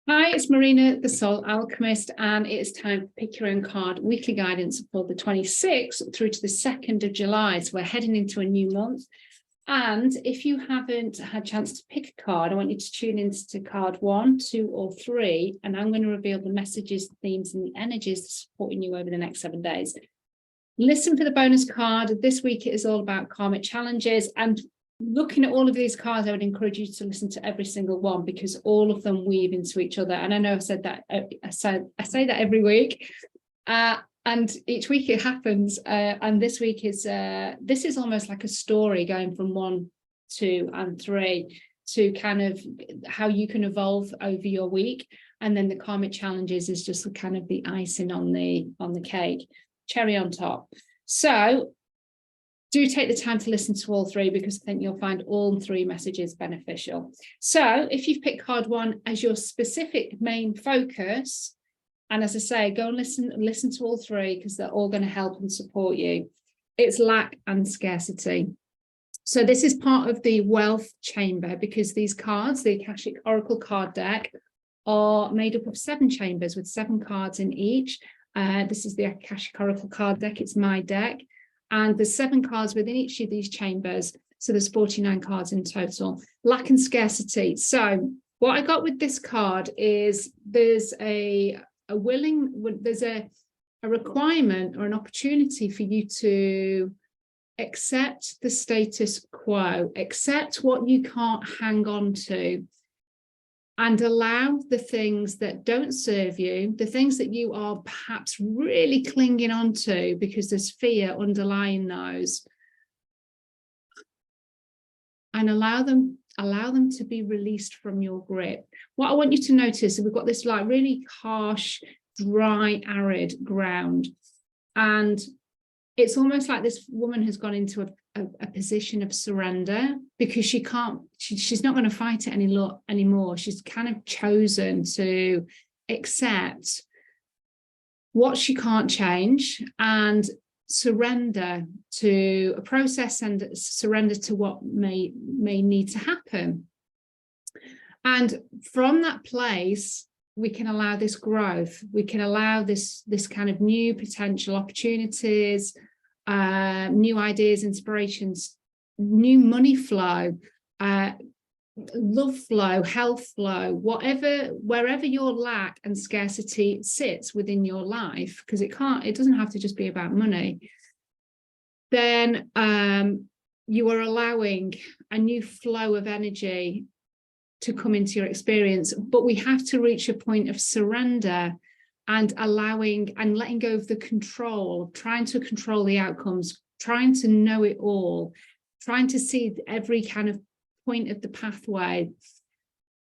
Hi, it's Marina, the Soul Alchemist, and it's time for Pick Your Own Card weekly guidance for the 26th through to the 2nd of July. So we're heading into a new month. And if you haven't had a chance to pick a card, I want you to tune into card 1, 2, or 3, and I'm going to reveal the messages, themes, and the energies supporting you over the next 7 days. Listen for the bonus card. This week it is all about karmic challenges, and looking at all of these cards, I would encourage you to listen to every single one because all of them weave into each other. And I know I've said that, I say that every week, and each week it happens. And this week is this is almost like a story going from 1, 2, and 3 to kind of how you can evolve over your week. And then the karmic challenges is just kind of the icing on the cake, cherry on top. So do take the time to listen to all 3 because I think you'll find all 3 messages beneficial. So if you've picked card 1 as your specific main focus, and as I say, go and listen to all 3 because they're all going to help and support you. It's lack and scarcity. So this is part of the wealth chamber because these cards, the Akashic Oracle card deck, are made up of 7 chambers with 7 cards in each. This is the Akashic Oracle card deck. It's my deck. And there's 7 cards within each of these chambers. So there's 49 cards in total. Lack and scarcity. So what I got with this card is there's a requirement or an opportunity for you to accept the status quo, accept what you can't hang on to, and allow the things that don't serve you, the things that you are perhaps really clinging on to because there's fear underlying those, and allow them to be released from your grip. What I want you to notice is we've got this like really harsh, dry, arid ground, and it's almost like this woman has gone into a position of surrender because she's not going to fight it anymore. She's kind of chosen to accept what she can't change and surrender to a process and surrender to what may need to happen. And from that place, we can allow this growth. We can allow this kind of new potential opportunities, new ideas, inspirations, new money flow, love flow, health flow, wherever your lack and scarcity sits within your life, because it doesn't have to just be about money, then you are allowing a new flow of energy to come into your experience. But we have to reach a point of surrender and allowing and letting go of the control, trying to control the outcomes, trying to know it all, trying to see every kind of point of the pathway.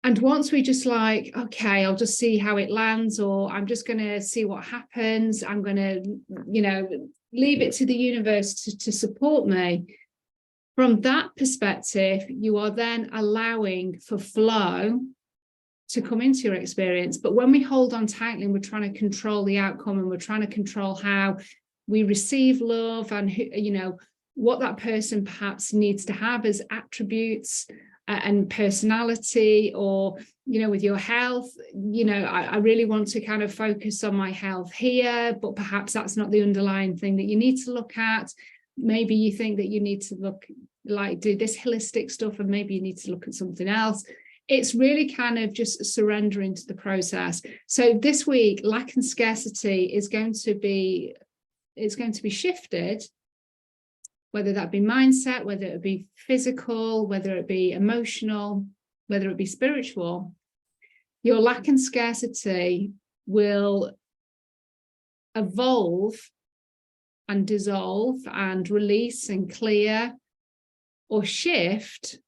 And once we just like, okay, I'll just see how it lands, or I'm just going to see what happens, I'm going to, leave it to the universe to support me. From that perspective, you are then allowing for flow to come into your experience. But when we hold on tightly and we're trying to control the outcome and we're trying to control how we receive love and what that person perhaps needs to have as attributes and personality, or with your health, I really want to kind of focus on my health here, but perhaps that's not the underlying thing that you need to look at. Maybe you think that you need to do this holistic stuff, and maybe you need to look at something else. It's really kind of just surrendering to the process. So this week, lack and scarcity is going to be shifted, whether that be mindset, whether it be physical, whether it be emotional, whether it be spiritual. Your lack and scarcity will evolve and dissolve and release and clear or shift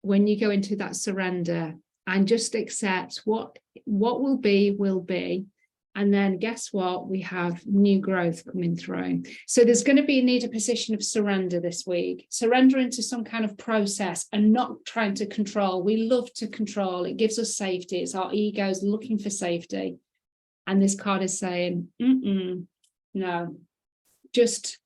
when you go into that surrender and just accept what will be. And then guess what? We have new growth coming through. So there's going to need a position of surrender this week, surrender into some kind of process and not trying to control. We love to control. It gives us safety. It's our egos looking for safety. And this card is saying, no, just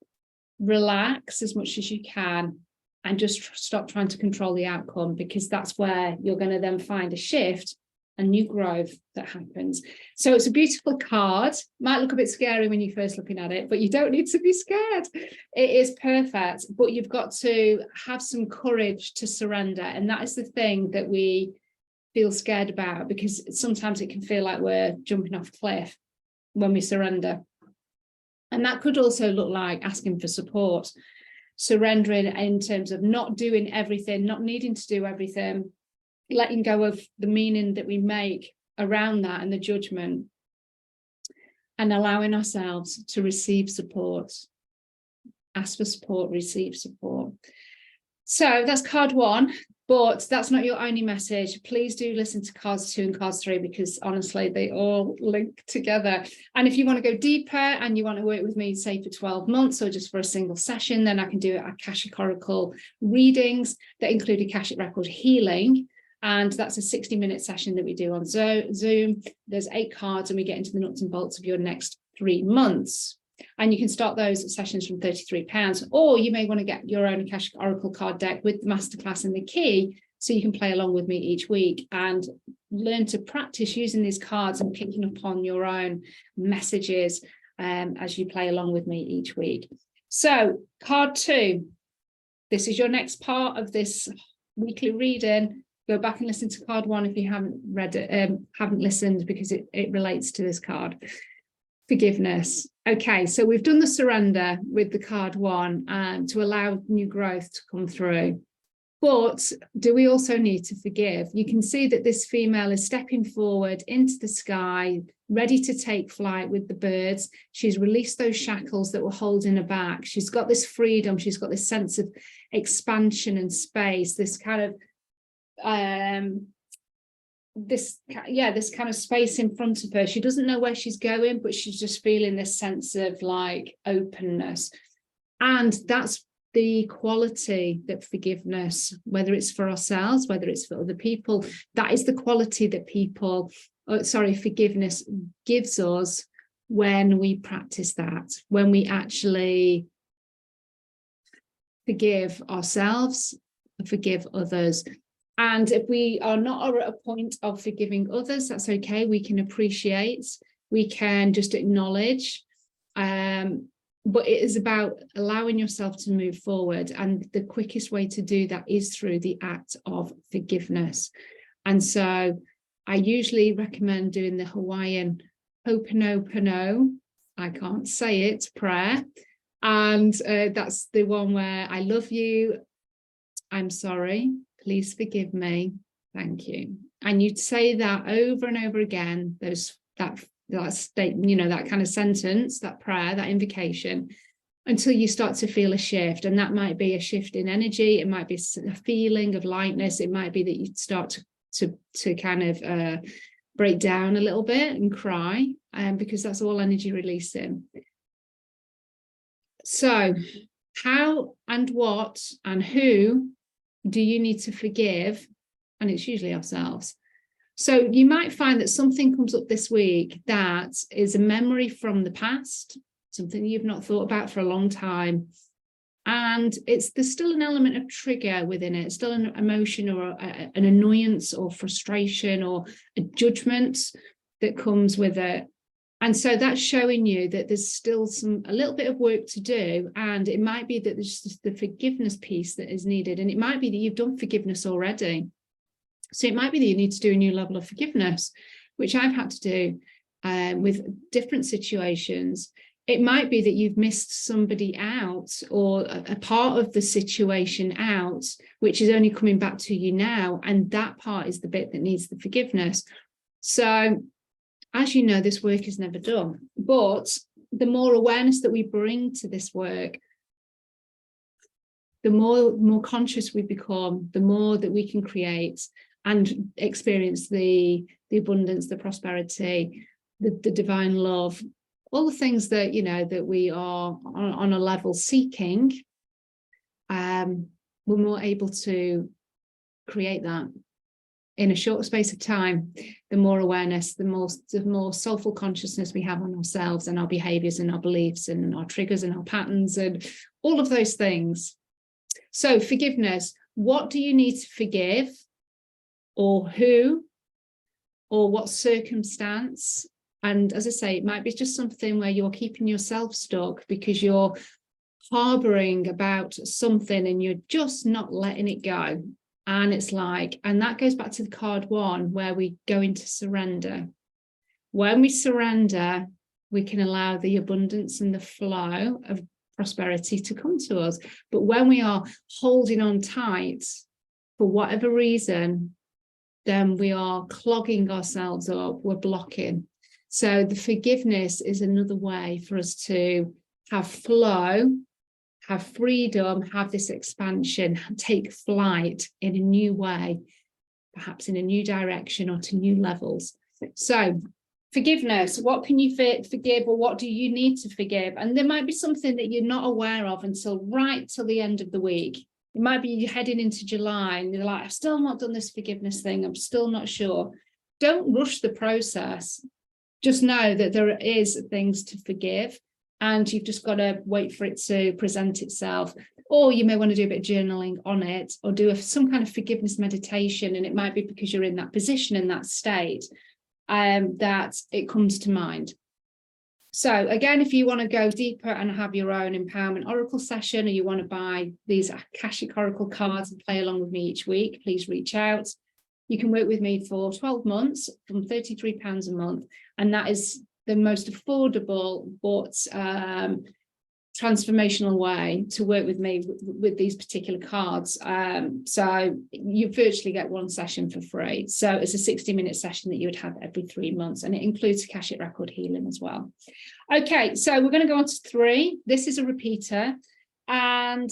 relax as much as you can and just stop trying to control the outcome, because that's where you're going to then find a shift and new growth that happens. So it's a beautiful card. Might look a bit scary when you're first looking at it, but you don't need to be scared. It is perfect, but you've got to have some courage to surrender. And that is the thing that we feel scared about, because sometimes it can feel like we're jumping off a cliff when we surrender. And that could also look like asking for support, surrendering in terms of not doing everything, not needing to do everything, letting go of the meaning that we make around that and the judgment, and allowing ourselves to receive support. Ask for support, receive support. So that's card 1, but that's not your only message. Please do listen to cards 2 and cards 3, because honestly, they all link together. And if you want to go deeper and you want to work with me, say for 12 months or just for a single session, then I can do Akashic Oracle readings that include Akashic record healing. And that's a 60-minute session that we do on Zoom. There's 8 cards, and we get into the nuts and bolts of your next 3 months. And you can start those sessions from £33, or you may want to get your own Akashic Oracle card deck with the masterclass and the key, so you can play along with me each week and learn to practice using these cards and picking up on your own messages as you play along with me each week. So card 2, this is your next part of this weekly reading. Go back and listen to card 1 if you haven't read it, haven't listened, because it relates to this card. Forgiveness. Okay, so we've done the surrender with the card 1 to allow new growth to come through. But do we also need to forgive? You can see that this female is stepping forward into the sky, ready to take flight with the birds. She's released those shackles that were holding her back. She's got this freedom. She's got this sense of expansion and space, this kind of this kind of space in front of her. She doesn't know where she's going, but she's just feeling this sense of like openness. And that's the quality that forgiveness, whether it's for ourselves, whether it's for other people, that is the quality that forgiveness gives us when we practice that, when we actually forgive ourselves, forgive others. And if we are not at a point of forgiving others, that's okay. We can appreciate, we can just acknowledge. But it is about allowing yourself to move forward. And the quickest way to do that is through the act of forgiveness. And so I usually recommend doing the Hawaiian Ho'oponopono, I can't say it, prayer. And that's the one where I love you, I'm sorry, please forgive me, thank you. And you'd say that over and over again, that state, that kind of sentence, that prayer, that invocation, until you start to feel a shift. And that might be a shift in energy, it might be a feeling of lightness, it might be that you start to kind of break down a little bit and cry, because that's all energy releasing. So how and what and who do you need to forgive? And it's usually ourselves. So you might find that something comes up this week that is a memory from the past, something you've not thought about for a long time. And there's still an element of trigger within it, still an emotion or an annoyance or frustration or a judgment that comes with it. And so that's showing you that there's still a little bit of work to do. And it might be that there's just the forgiveness piece that is needed. And it might be that you've done forgiveness already. So it might be that you need to do a new level of forgiveness, which I've had to do with different situations. It might be that you've missed somebody out, or a part of the situation out, which is only coming back to you now. And that part is the bit that needs the forgiveness. So as you know, this work is never done, but the more awareness that we bring to this work, the more conscious we become, the more that we can create and experience the abundance, the prosperity, the divine love, all the things that, that we are on a level seeking. We're more able to create that in a short space of time. The more awareness, the more soulful consciousness we have on ourselves and our behaviors and our beliefs and our triggers and our patterns and all of those things. So forgiveness, what do you need to forgive, or who or what circumstance. And as I say, it might be just something where you're keeping yourself stuck because you're harboring about something and you're just not letting it go. And it's like, and that goes back to the card 1, where we go into surrender. When we surrender, we can allow the abundance and the flow of prosperity to come to us. But when we are holding on tight for whatever reason, then we are clogging ourselves up, we're blocking. So the forgiveness is another way for us to have flow, have freedom, have this expansion, take flight in a new way, perhaps in a new direction or to new levels. So forgiveness, what can you forgive, or what do you need to forgive? And there might be something that you're not aware of until right till the end of the week. It might be you're heading into July and you're like, I've still not done this forgiveness thing. I'm still not sure. Don't rush the process. Just know that there is things to forgive, and you've just got to wait for it to present itself. Or you may want to do a bit of journaling on it, or do some kind of forgiveness meditation. And it might be because you're in that position, in that state, that it comes to mind. So again, if you want to go deeper and have your own empowerment oracle session, or you want to buy these Akashic oracle cards and play along with me each week, please reach out. You can work with me for 12 months from £33 a month. And that is the most affordable but transformational way to work with me with these particular cards. So you virtually get one session for free. So it's a 60-minute session that you would have every 3 months, and it includes Akashic record healing as well. Okay, so we're going to go on to 3. This is a repeater, and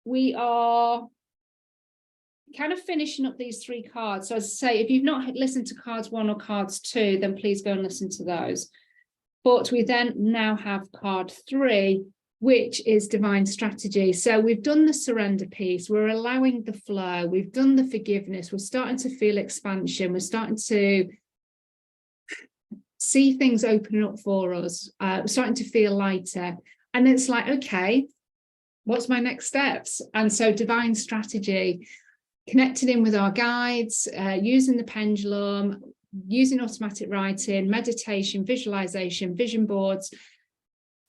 we are kind of finishing up these 3 cards. So as I say, if you've not listened to cards 1 or cards 2, then please go and listen to those. But we then now have card 3, which is divine strategy. So we've done the surrender piece, we're allowing the flow, we've done the forgiveness, we're starting to feel expansion, we're starting to see things open up for us, we're starting to feel lighter. And it's like, okay, what's my next steps? And so divine strategy, connected in with our guides, using the pendulum, using automatic writing, meditation, visualization, vision boards,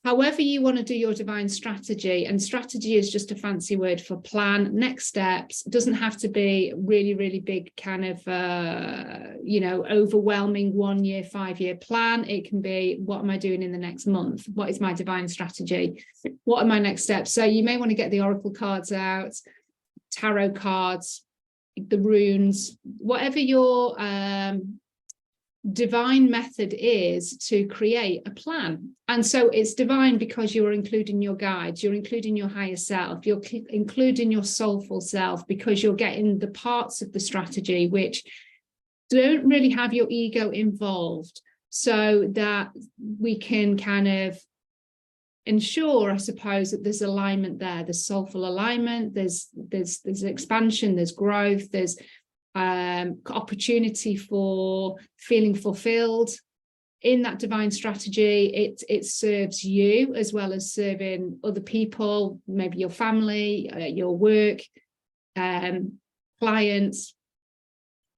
however you want to do your divine strategy. And strategy is just a fancy word for plan, next steps. It doesn't have to be really, really big kind of, overwhelming 1 year, 5 year plan. It can be, what am I doing in the next month? What is my divine strategy? What are my next steps? So you may want to get the oracle cards out, tarot cards, the runes, whatever your divine method is to create a plan. And so it's divine because you're including your guides, you're including your higher self, you're including your soulful self, because you're getting the parts of the strategy which don't really have your ego involved, so that we can kind of ensure, I suppose, that there's alignment there. There's soulful alignment, there's expansion, there's growth, there's opportunity for feeling fulfilled in that divine strategy. It serves you as well as serving other people, maybe your family, your work, clients,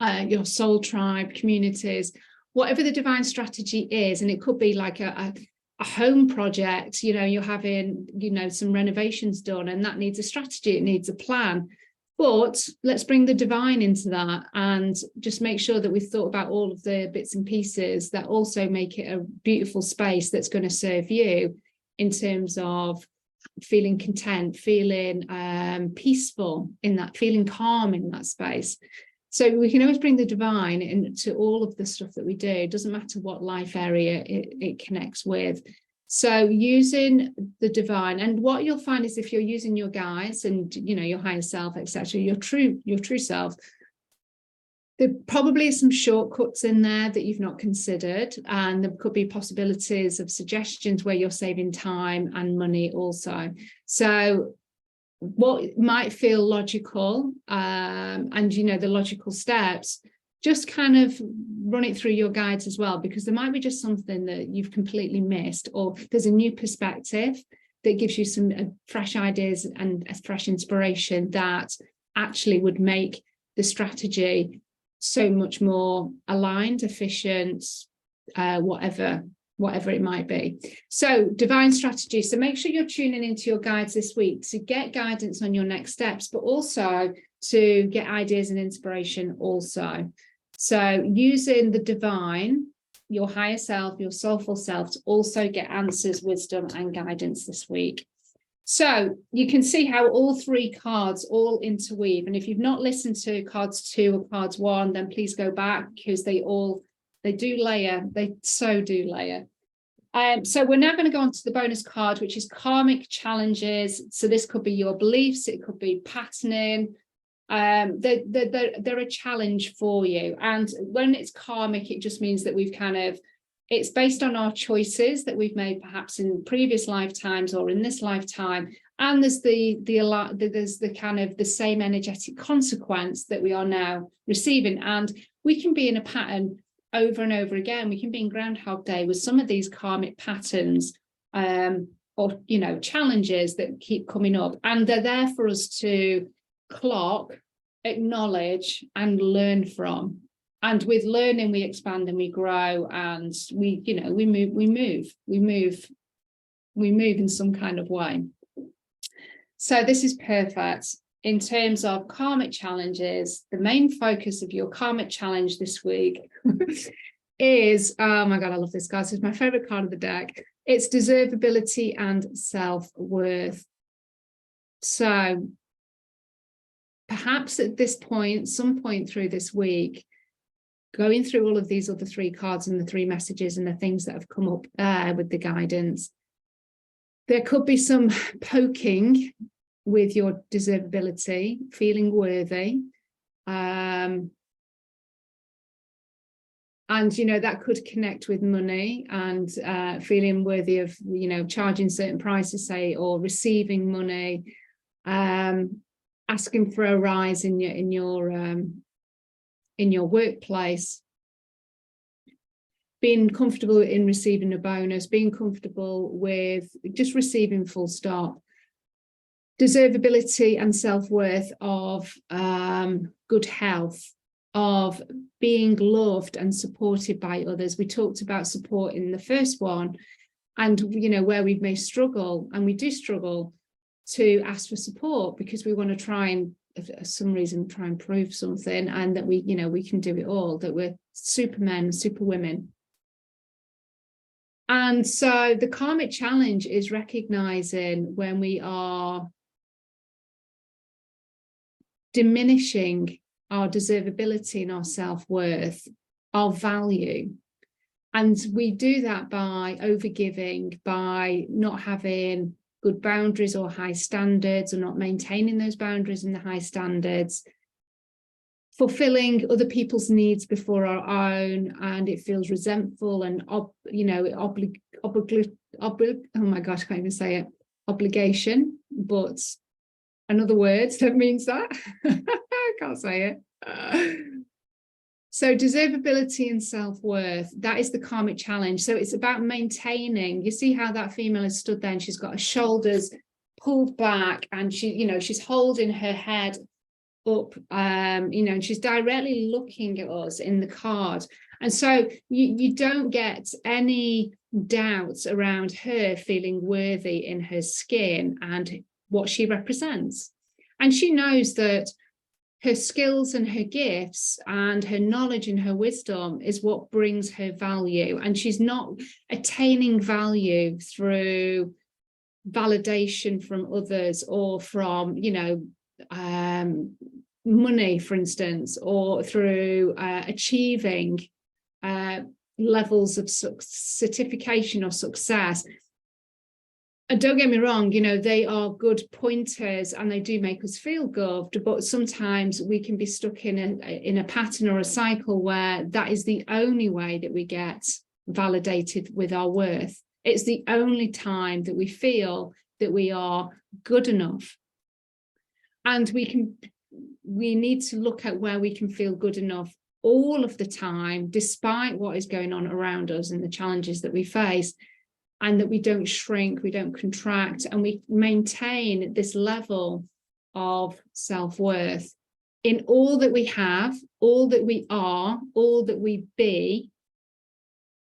your soul tribe, communities, whatever the divine strategy is. And it could be like a home project, you're having, some renovations done, and that needs a strategy, it needs a plan. But let's bring the divine into that and just make sure that we've thought about all of the bits and pieces that also make it a beautiful space that's going to serve you in terms of feeling content, feeling peaceful in that, feeling calm in that space. So we can always bring the divine into all of the stuff that we do. It doesn't matter what life area it connects with. So using the divine, and what you'll find is if you're using your guides and your higher self, etc., your true self, there probably are some shortcuts in there that you've not considered, and there could be possibilities of suggestions where you're saving time and money also. So what might feel logical, and the logical steps, just kind of run it through your guides as well, because there might be just something that you've completely missed, or there's a new perspective that gives you some fresh ideas and a fresh inspiration that actually would make the strategy so much more aligned, efficient, whatever it might be. So divine strategy. So make sure you're tuning into your guides this week to get guidance on your next steps, but also to get ideas and inspiration also. So using the divine, your higher self, your soulful self, to also get answers, wisdom, and guidance this week. So you can see how all three cards all interweave. And if you've not listened to cards 2 or cards 1, then please go back, because they do layer. They so do layer. So we're now going to go on to the bonus card, which is karmic challenges. So this could be your beliefs, it could be patterning. They're a challenge for you. And when it's karmic, it just means that it's based on our choices that we've made perhaps in previous lifetimes or in this lifetime. And there's the kind of the same energetic consequence that we are now receiving. And we can be in a pattern over and over again. We can be in Groundhog Day with some of these karmic patterns, or, challenges that keep coming up. And they're there for us to clock, acknowledge, and learn from. And with learning, we expand and we grow, and we move in some kind of way. So this is perfect. In terms of karmic challenges, the main focus of your karmic challenge this week is, oh my God, I love this card. This is my favorite card of the deck. It's deservability and self-worth. So perhaps at this point, some point through this week, going through all of these other 3 cards and the 3 messages and the things that have come up with the guidance, there could be some poking with your deservability, feeling worthy. And, that could connect with money and feeling worthy of, charging certain prices, say, or receiving money, asking for a rise in your workplace, being comfortable in receiving a bonus, being comfortable with just receiving full stop. Deservability and self-worth of good health, of being loved and supported by others. We talked about support in the first one, and where we may struggle, and we do struggle to ask for support because we want to try and, for some reason, try and prove something, and that we can do it all, that we're supermen, superwomen. And so the karmic challenge is recognizing when we are diminishing our deservability and our self-worth, our value. And we do that by overgiving, by not having good boundaries or high standards, or not maintaining those boundaries and the high standards, fulfilling other people's needs before our own, and it feels resentful and oh my gosh, I can't even say it, obligation, but another word that means that I can't say it. So deservability and self-worth, that is the karmic challenge. So it's about maintaining. You see how that female has stood there and she's got her shoulders pulled back, and she's holding her head up, and she's directly looking at us in the card. And so you don't get any doubts around her feeling worthy in her skin and what she represents. And she knows that her skills and her gifts and her knowledge and her wisdom is what brings her value. And she's not attaining value through validation from others, or from, money, for instance, or through achieving levels of certification or success. And don't get me wrong, they are good pointers and they do make us feel good, but sometimes we can be stuck in a pattern or a cycle where that is the only way that we get validated with our worth. It's the only time that we feel that we are good enough. And we need to look at where we can feel good enough all of the time, despite what is going on around us and the challenges that we face, and that we don't shrink, we don't contract, and we maintain this level of self-worth in all that we have, all that we are, all that we be,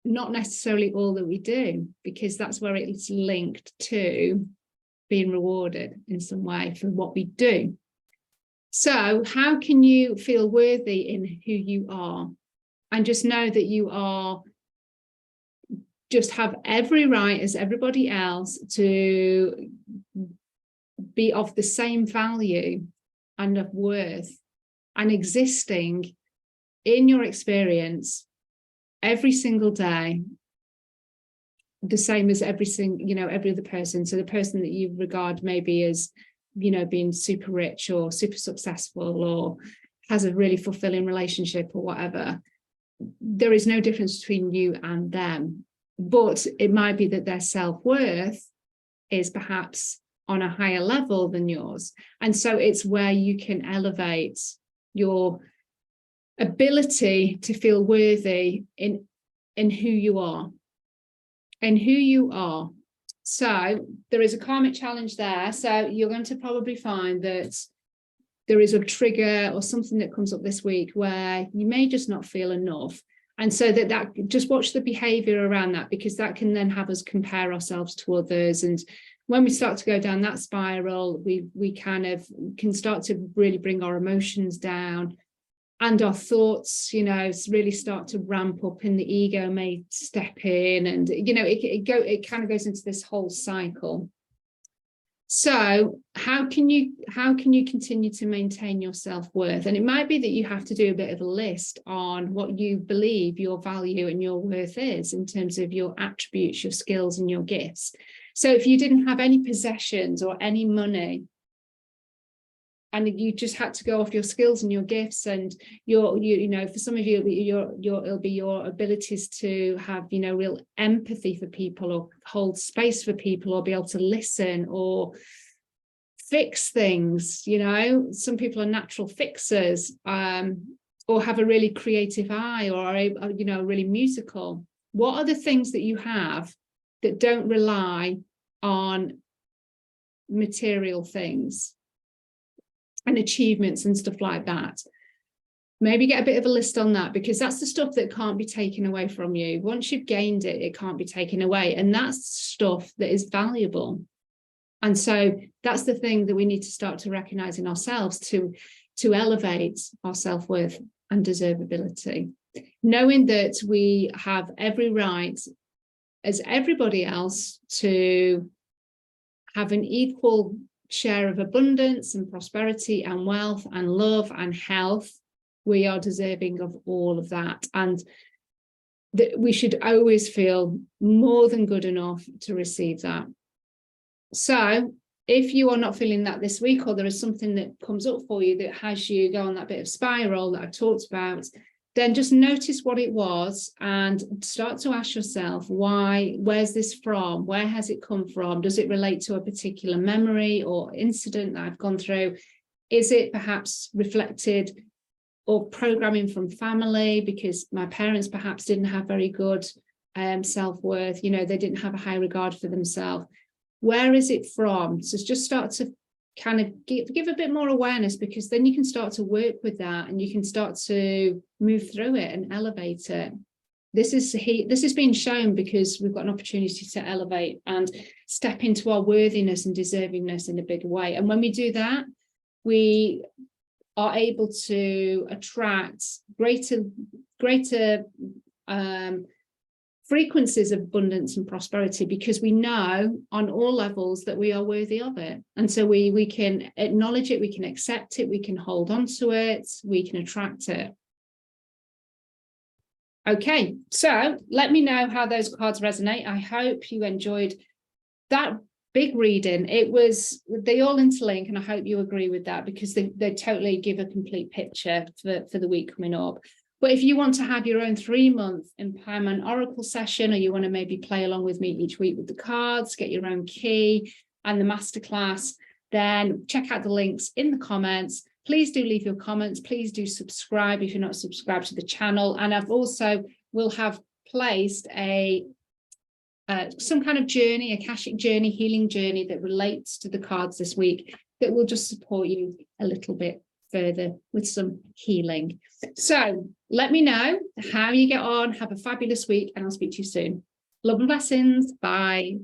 not necessarily all that we do, because that's where it's linked to being rewarded in some way for what we do. So how can you feel worthy in who you are? And just know that you are, just have every right as everybody else to be of the same value and of worth and existing in your experience every single day, the same as every other person. So the person that you regard maybe as, being super rich or super successful or has a really fulfilling relationship or whatever, there is no difference between you and them. But it might be that their self-worth is perhaps on a higher level than yours. And so it's where you can elevate your ability to feel worthy in who you are. And who you are. So there is a karmic challenge there. So you're going to probably find that there is a trigger or something that comes up this week where you may just not feel enough. And so that just watch the behavior around that, because that can then have us compare ourselves to others. And when we start to go down that spiral, we kind of can start to really bring our emotions down, and our thoughts, really start to ramp up, and the ego may step in, and it kind of goes into this whole cycle. So how can you continue to maintain your self-worth? And it might be that you have to do a bit of a list on what you believe your value and your worth is in terms of your attributes, your skills, and your gifts. So if you didn't have any possessions or any money, and you just had to go off your skills and your gifts, and for some of you, it'll be your abilities to have, real empathy for people, or hold space for people, or be able to listen, or fix things. Some people are natural fixers, or have a really creative eye, or are really musical. What are the things that you have that don't rely on material things and achievements and stuff like that? Maybe get a bit of a list on that, because that's the stuff that can't be taken away from you. Once you've gained it, it can't be taken away. And that's stuff that is valuable. And so that's the thing that we need to start to recognize in ourselves to elevate our self-worth and deservability. Knowing that we have every right as everybody else to have an equal share of abundance and prosperity and wealth and love and health. We are deserving of all of that, and that we should always feel more than good enough to receive that. So if you are not feeling that this week, or there is something that comes up for you that has you go on that bit of spiral that I've talked about, then just notice what it was and start to ask yourself, where's this from? Where has it come from? Does it relate to a particular memory or incident that I've gone through? Is it perhaps reflected or programming from family, because my parents perhaps didn't have very good self-worth, they didn't have a high regard for themselves? Where is it from? So just start to kind of give a bit more awareness, because then you can start to work with that, and you can start to move through it and elevate it. This is being shown because we've got an opportunity to elevate and step into our worthiness and deservingness in a big way. And when we do that, we are able to attract greater frequencies of abundance and prosperity, because we know on all levels that we are worthy of it. And so we can acknowledge it, we can accept it, we can hold on to it, we can attract it. Okay, so let me know how those cards resonate. I hope you enjoyed that big reading. They all interlink, and I hope you agree with that, because they totally give a complete picture for the week coming up. But if you want to have your own 3-month Empowerment Oracle session, or you want to maybe play along with me each week with the cards, get your own key and the masterclass, then check out the links in the comments. Please do leave your comments. Please do subscribe if you're not subscribed to the channel. And I've also will have placed some kind of journey, AKASHIC journey, healing journey that relates to the cards this week, that will just support you a little bit further with some healing. So let me know how you get on. Have a fabulous week, and I'll speak to you soon. Love and blessings. Bye.